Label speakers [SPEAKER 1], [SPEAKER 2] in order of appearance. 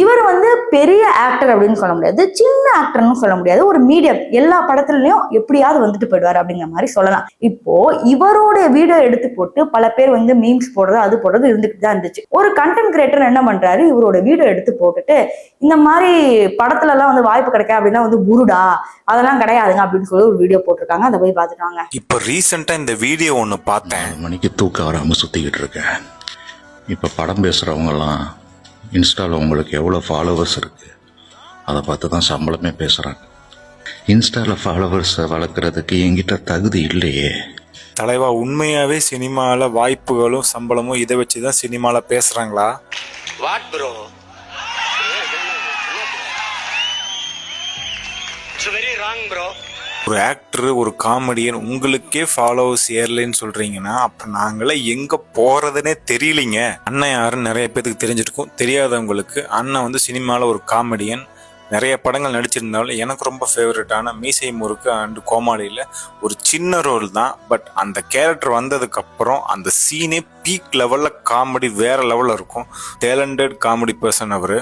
[SPEAKER 1] இவர் வந்து பெரிய ஆக்டர் அப்படின்னு சொல்ல முடியாது, சின்ன ஆக்டர்னு சொல்ல முடியாது, ஒரு மீடியம், எல்லா படத்துலயும் எப்படியாவது வந்துட்டு போயிடுவாரு அப்படிங்கிற மாதிரி சொல்லலாம். இப்போ இவரோட வீடியோ எடுத்து போட்டு பல பேர் வந்து மீம்ஸ் போடுறது அது போடுறது இருந்துட்டு தான் இருந்துச்சு. ஒரு கண்டென்ட் கிரியேட்டர் என்ன பண்றாரு, இவரோட வீடியோ எடுத்து போட்டுட்டு இந்த மாதிரி படத்துல எல்லாம் வந்து வாய்ப்பு கிடைக்க அப்படின்னா வந்து குருடா அதெல்லாம் கிடையாதுங்க அப்படின்னு சொல்லி ஒரு வீடியோ போட்டிருக்காங்க. அதை போய் பார்த்துட்டாங்க.
[SPEAKER 2] இப்ப ரீசெண்டா இந்த வீடியோ ஒண்ணு பார்த்தேன்.
[SPEAKER 3] 4 மணிக்கு தூக்கம் வராம சுத்திக்கிட்டு இருக்கேன். இப்ப படம் பேசுறவங்க எல்லாம் இன்ஸ்டால உங்களுக்கு எவ்வளவு ஃபாலோவர்ஸ் இருக்கு அதை பார்த்து தான் சம்பளமே பேசுறாங்க. இன்ஸ்டால ஃபாலோவர்ஸை வளர்க்குறதுக்கு என்கிட்ட தகுதி இல்லையே.
[SPEAKER 2] தலைவா, உண்மையாவே சினிமால வாய்ப்புகளும் சம்பளமும் இதை வச்சுதான் சினிமால பேசுறாங்களா?
[SPEAKER 4] What bro? It's very wrong bro.
[SPEAKER 2] ஒரு ஆக்டர், ஒரு காமெடியன் உங்களுக்கே ஃபாலோவர்ஸ் ஏறலைன்னு சொல்றீங்கன்னா அப்ப நாங்களே எங்க போறதுன்னே தெரியலீங்க. அண்ணன் யாருன்னு நிறைய பேருக்கு தெரிஞ்சிருக்கும். தெரியாதவங்களுக்கு, அண்ணன் வந்து சினிமால ஒரு காமெடியன், நிறைய படங்கள் நடிச்சிருந்தாலும் எனக்கு ரொம்ப ஃபேவரட்டான மீசை முறுக்கு அண்ட் கோமாளியில் ஒரு சின்ன ரோல் தான். பட் அந்த கேரக்டர் வந்ததுக்கு அப்புறம் அந்த சீனே பீக் லெவலில் காமெடி வேற லெவலில் இருக்கும். டேலண்டட் காமெடி பர்சன் அவர்.